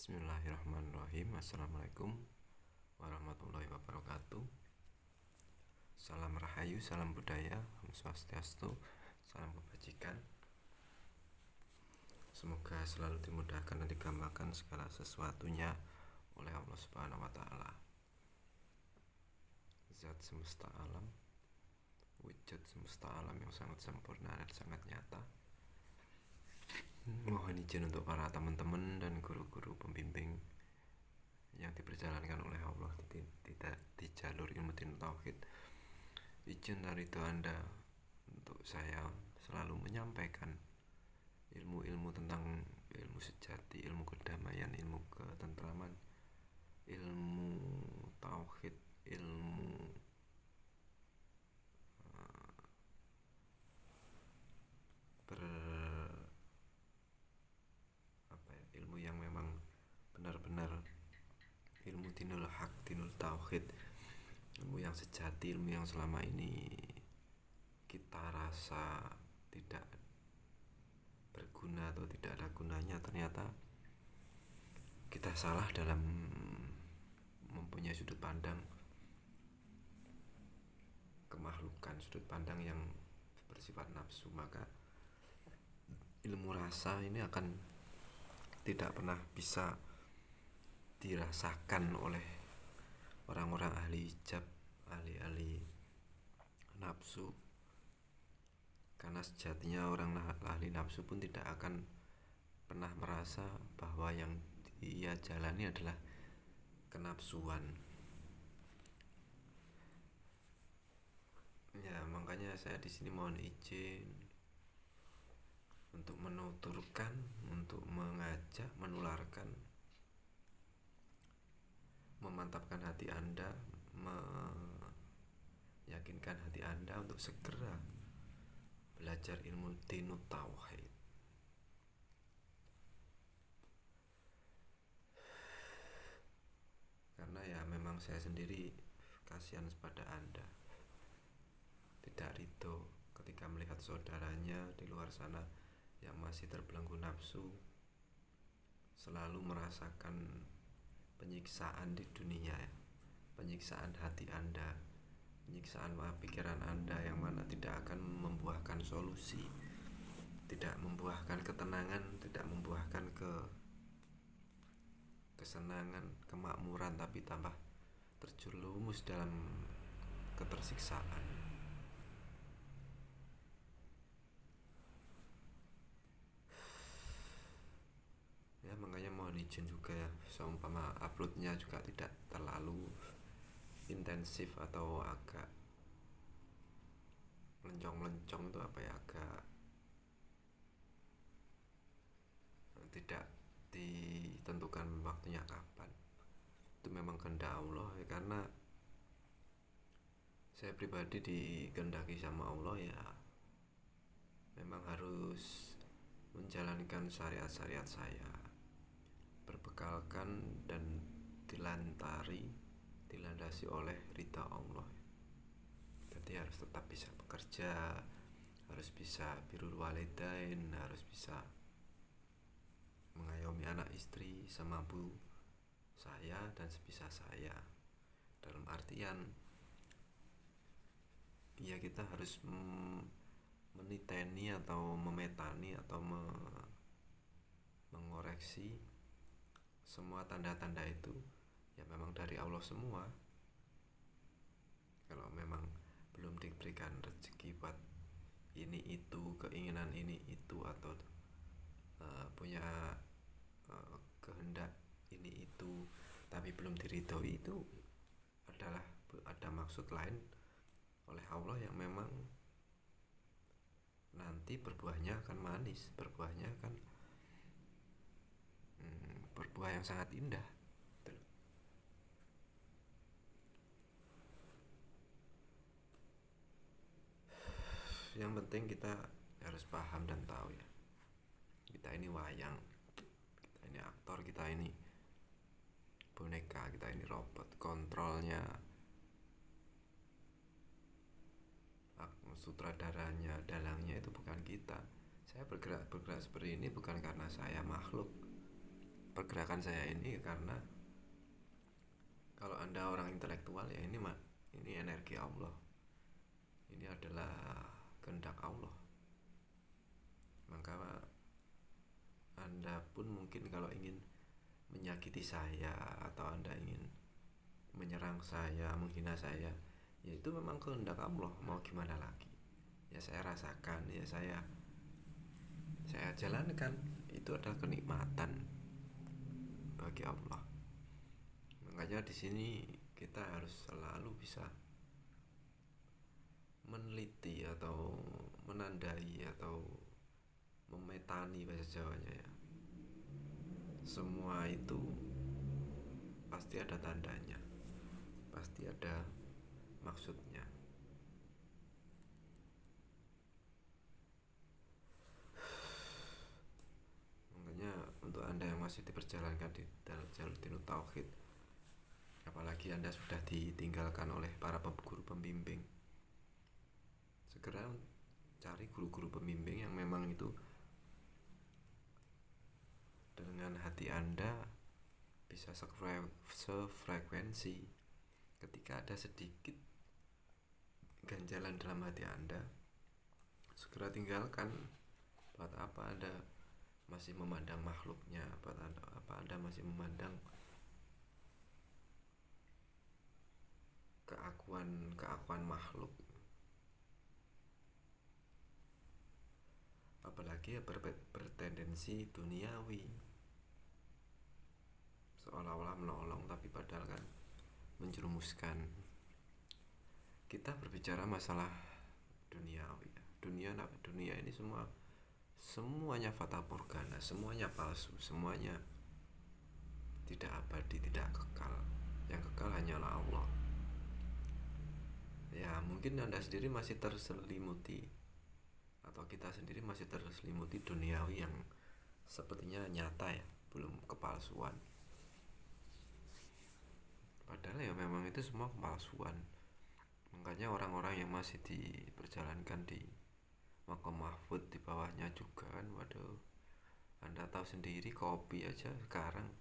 Bismillahirrahmanirrahim. Assalamualaikum warahmatullahi wabarakatuh. Salam rahayu, salam budaya, Om Swastiastu, salam kebajikan. Semoga selalu dimudahkan dan digampangkan segala sesuatunya oleh Allah Subhanahu wa Ta'ala, Zat semesta alam, wujud semesta alam yang sangat sempurna dan sangat nyata. Mohon izin untuk para teman-teman dan guru-guru pembimbing yang diperjalankan oleh Allah di jalur ilmu din tauhid. Izin dari itu Anda untuk saya selalu menyampaikan ilmu-ilmu tentang ilmu sejati, ilmu kedamaian, ilmu ketentraman, ilmu tauhid, ilmu yang memang benar-benar ilmu dinul haq, dinul tauhid, ilmu yang sejati, ilmu yang selama ini kita rasa tidak berguna atau tidak ada gunanya, ternyata kita salah dalam mempunyai sudut pandang kemakhlukan, sudut pandang yang bersifat nafsu. Maka ilmu rasa ini akan tidak pernah bisa dirasakan oleh orang-orang ahli hijab, ahli nafsu, karena sejatinya orang ahli nafsu pun tidak akan pernah merasa bahwa yang dia jalani adalah kenafsuan. Ya, makanya saya di sini mohon izin untuk menuturkan, untuk mengajak, menularkan, memantapkan hati Anda, meyakinkan hati Anda untuk segera belajar ilmu dinut tauhid. Karena ya memang saya sendiri kasihan kepada Anda, tidak ridho ketika melihat saudaranya di luar sana yang masih terbelenggu nafsu, selalu merasakan penyiksaan di dunia, penyiksaan hati Anda, penyiksaan pikiran Anda yang mana tidak akan membuahkan solusi, tidak membuahkan ketenangan, tidak membuahkan kesenangan, kemakmuran, tapi tambah terjerumus dalam ketersiksaan. Ya, makanya mohon izin juga ya, seumpama uploadnya juga tidak terlalu intensif atau agak melencong-melencong, itu agak tidak ditentukan waktunya kapan. Itu memang kehendak Allah ya, karena saya pribadi dikehendaki sama Allah ya, memang harus menjalankan syariat-syariat saya, berbekalkan dan dilandasi oleh ridha Allah. Jadi harus tetap bisa bekerja, harus bisa birrul walidain, harus bisa mengayomi anak istri semampu saya dan sebisa saya. Dalam artian ya kita harus meniteni atau memetani atau mengoreksi semua tanda-tanda itu ya memang dari Allah semua. Kalau memang belum diberikan rezeki buat ini itu, keinginan ini itu, atau punya kehendak ini itu tapi belum diridhoi, itu adalah ada maksud lain oleh Allah yang memang nanti berbuahnya akan manis, berbuahnya akan berbuah yang sangat indah. Yang penting kita harus paham dan tahu ya, kita ini wayang, kita ini aktor, kita ini boneka, kita ini robot. Kontrolnya, sutradaranya, dalangnya itu bukan kita. Saya bergerak seperti ini bukan karena saya makhluk, pergerakan saya ini karena kalau Anda orang intelektual ya ini energi Allah, ini adalah kehendak Allah. Maka Anda pun mungkin kalau ingin menyakiti saya atau Anda ingin menyerang saya, menghina saya, ya itu memang kehendak Allah, mau gimana lagi. Ya saya rasakan, ya saya jalankan, itu adalah kenikmatan bagi Allah. Makanya di sini kita harus selalu bisa meneliti atau menandai atau memetani bahasa Jawanya ya. Semua itu pasti ada tandanya, pasti ada maksudnya. Makanya untuk Anda yang masih diperjalankan di dalam jalur Dinut Tauhid, apalagi Anda sudah ditinggalkan oleh para guru pembimbing, segera cari guru-guru pembimbing yang memang itu dengan hati Anda bisa sefrekuensi. Ketika ada sedikit ganjalan dalam hati Anda, segera tinggalkan. Buat apa Anda masih memandang makhluknya? Buat apa Anda masih memandang keakuan makhluk? Apalagi ya bertendensi duniawi, seolah-olah menolong tapi padahal kan menjerumuskan. Kita berbicara masalah duniawi. Dunia ini semuanya fata morgana, semuanya palsu, semuanya tidak abadi, tidak kekal. Yang kekal hanyalah Allah. Ya mungkin Anda sendiri masih terselimuti, atau kita sendiri masih terselimuti duniawi yang sepertinya nyata ya, belum kepalsuan. Padahal ya memang itu semua kepalsuan. Makanya orang-orang yang masih diperjalankan di Maqam Mahfud, di bawahnya juga kan, waduh, Anda tahu sendiri kopi aja sekarang,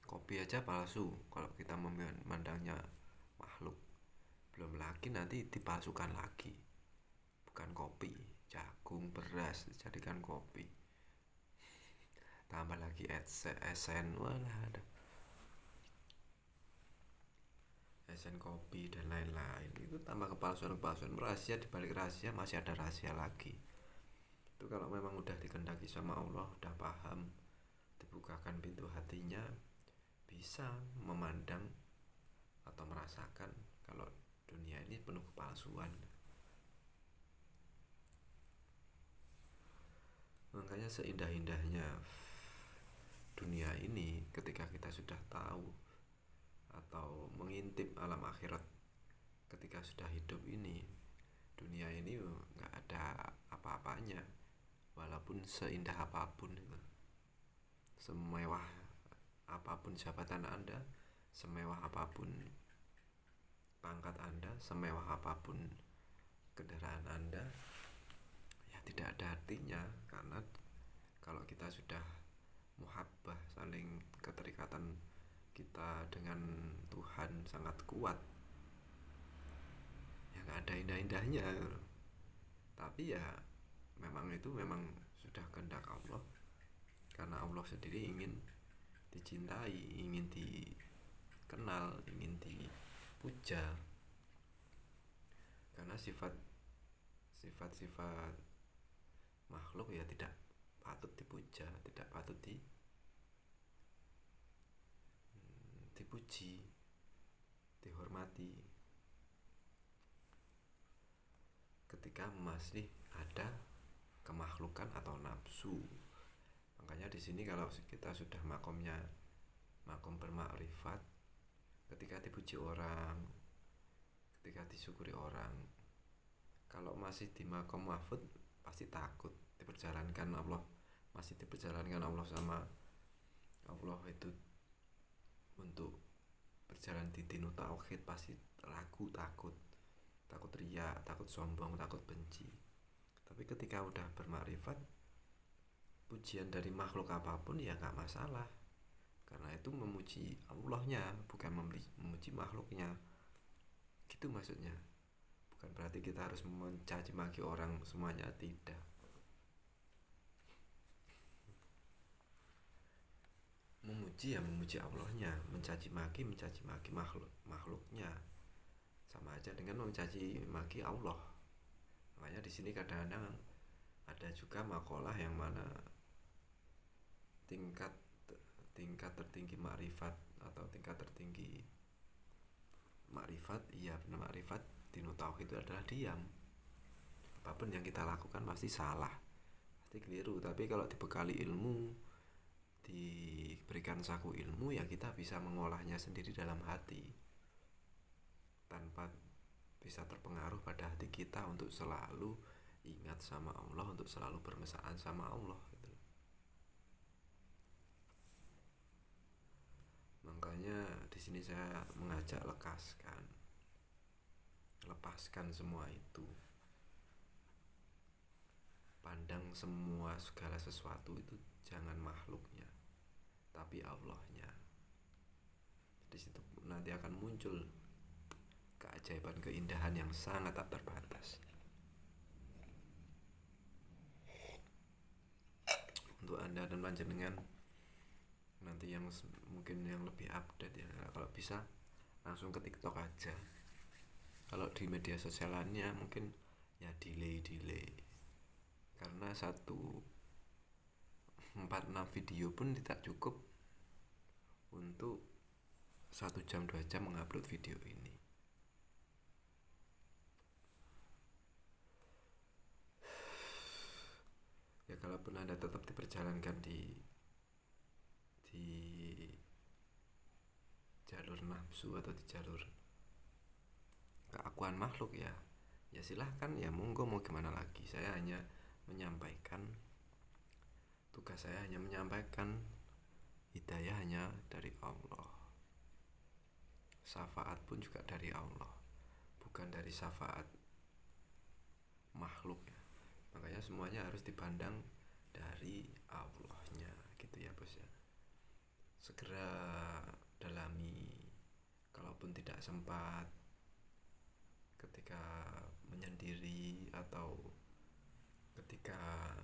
kopi aja palsu kalau kita memandangnya makhluk. Belum lagi nanti dipalsukan lagi, bukan kopi, jagung, beras dijadikan kopi, tambah lagi esen, walah ada esen kopi dan lain-lain. Itu tambah kepalsuan. Rahasia dibalik rahasia masih ada rahasia lagi. Itu kalau memang udah dikehendaki sama Allah, udah paham, dibukakan pintu hatinya, bisa memandang atau merasakan kalau dunia ini penuh kepalsuan. Makanya seindah-indahnya dunia ini, ketika kita sudah tahu atau mengintip alam akhirat, ketika sudah hidup ini, dunia ini gak ada apa-apanya. Walaupun seindah apapun itu, semewah apapun jabatan Anda, semewah apapun pangkat Anda, semewah apapun kendaraan Anda, ya tidak ada artinya. Karena kalau kita sudah muhabbah, saling keterikatan kita dengan Tuhan sangat kuat, ya gak ada indah-indahnya. Tapi ya memang itu memang sudah kehendak Allah, karena Allah sendiri ingin dicintai, ingin dikenal, ingin dipuja. Karena sifat-sifat makhluk ya tidak patut dipuja, tidak patut dipuji, dihormati. Ketika masih ada kemakhlukan atau nafsu. Makanya di sini kalau kita sudah makom bermakrifat, ketika dipuji orang, ketika disyukuri orang, kalau masih di makom mahfud pasti takut diperjalankan Allah, masih diperjalankan Allah sama Allah itu untuk berjalan di Dinut Tauhid, pasti ragu, takut riya, takut sombong, takut benci. Tapi ketika udah bermakrifat, pujian dari makhluk apapun ya nggak masalah, karena itu memuji Allahnya, bukan memuji makhluknya, gitu maksudnya. Bukan berarti kita harus mencaci maki orang semuanya, tidak. Memuji ya memuji Allahnya, mencaci maki makhluknya, sama aja dengan mencaci maki Allah. Makanya di sini kadang-kadang ada juga makalah yang mana tingkat tingkat tertinggi makrifat atau tingkat tertinggi makrifat, iya benar, makrifat dinu tauhid itu adalah diam. Apapun yang kita lakukan pasti salah, pasti keliru, tapi kalau dibekali ilmu, diberikan saku ilmu, ya kita bisa mengolahnya sendiri dalam hati tanpa bisa terpengaruh pada hati kita untuk selalu ingat sama Allah, untuk selalu bermesraan sama Allah gitu. Makanya di sini saya mengajak lepaskan semua itu. Pandang semua segala sesuatu itu jangan makhluknya, tapi Allahnya. Di situ nanti akan muncul keajaiban, keindahan yang sangat tak terbatas. Untuk Anda dan panjenengan nanti yang mungkin yang lebih update ya, kalau bisa langsung ke TikTok aja. Kalau di media sosial lainnya mungkin ya delay, karena 146 video pun tidak cukup untuk 1 jam 2 jam mengupload video ini. Ya kalaupun Anda tetap diperjalankan di jalur nafsu atau di jalur keakuan makhluk, ya silahkan, ya monggo, mau gimana lagi. Saya hanya menyampaikan, tugas saya hanya menyampaikan, hidayah hanya dari Allah, syafaat pun juga dari Allah, bukan dari syafaat makhluk ya. Makanya semuanya harus dipandang dari Allahnya gitu ya bos ya. Segera dalami, kalaupun tidak sempat ketika menyendiri atau ketika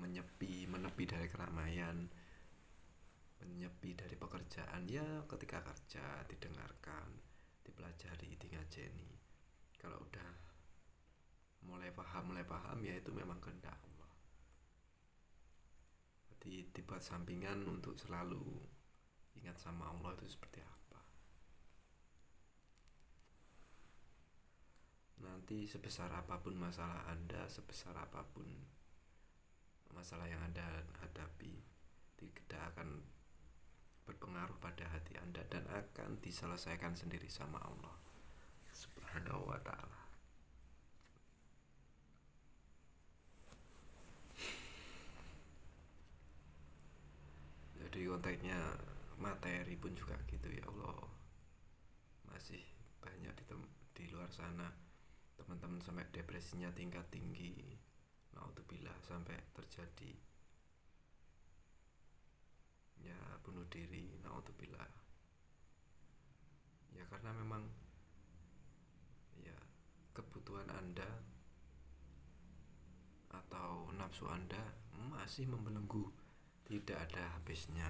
menepi dari keramaian, menyepi dari pekerjaan, ya ketika kerja didengarkan, dipelajari, ngajeni. Kalau udah mulai paham ya itu memang kehendak Allah. Jadi dibuat sampingan untuk selalu ingat sama Allah itu seperti apa. Nanti sebesar apapun masalah Anda, sebesar apapun masalah yang Anda hadapi, tidak akan berpengaruh pada hati Anda dan akan diselesaikan sendiri sama Allah Subhanahu wa ta'ala. Jadi konteksnya materi pun juga gitu ya Allah. Masih banyak di luar sana teman-teman sampai depresinya tingkat tinggi, naudzubillah, sampai terjadi ya bunuh diri, naudzubillah. Ya karena memang ya kebutuhan Anda atau nafsu Anda masih membelenggu, tidak ada habisnya.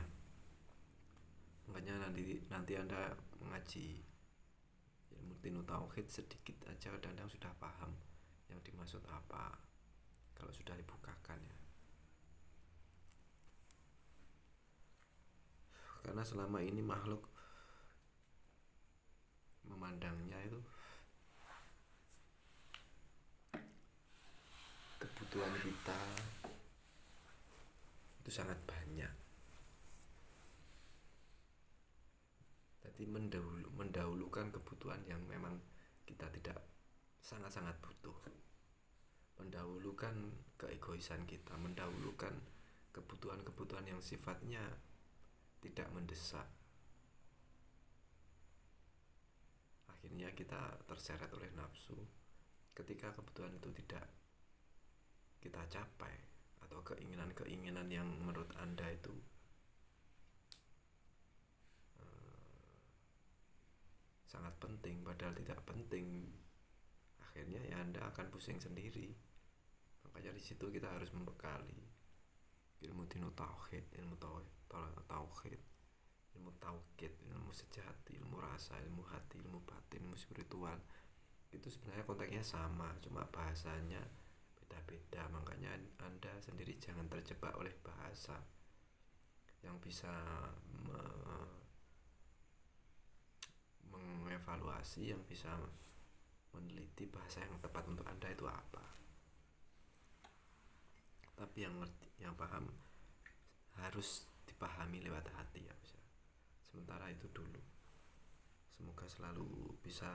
Makanya nanti Anda mengaji ilmu tinu tauhid sedikit aja kadang sudah paham yang dimaksud apa kalau sudah dibukakan ya. Karena selama ini makhluk memandangnya itu kebutuhan kita itu sangat banyak. Jadi mendahulukan kebutuhan yang memang kita tidak sangat-sangat butuh. Mendahulukan keegoisan kita, mendahulukan kebutuhan-kebutuhan yang sifatnya tidak mendesak. Akhirnya kita terseret oleh nafsu. Ketika kebutuhan itu tidak kita capai, atau keinginan-keinginan yang menurut Anda itu sangat penting padahal tidak penting, akhirnya ya Anda akan pusing sendiri. Makanya di situ kita harus membekali ilmu dinu tauhid, ilmu tauhid, ilmu sejati, ilmu rasa, ilmu hati, ilmu batin, ilmu spiritual. Itu sebenarnya konteksnya sama, cuma bahasanya beda-beda. Makanya Anda sendiri jangan terjebak oleh bahasa yang bisa mengevaluasi, yang bisa meneliti bahasa yang tepat untuk Anda itu apa. Tapi yang paham harus dipahami lewat hati ya bisa. Sementara itu dulu. Semoga selalu bisa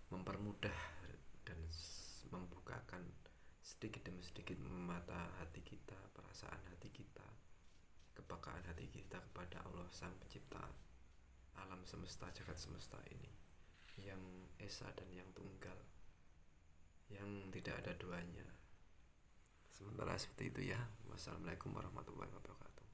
mempermudah dan membukakan sedikit demi sedikit mata hati kita, perasaan hati kita, kepekaan hati kita kepada Allah Sang Pencipta alam semesta, jagat semesta ini, yang esa dan yang tunggal, yang tidak ada duanya. Sementara seperti itu ya. Wassalamualaikum warahmatullahi wabarakatuh.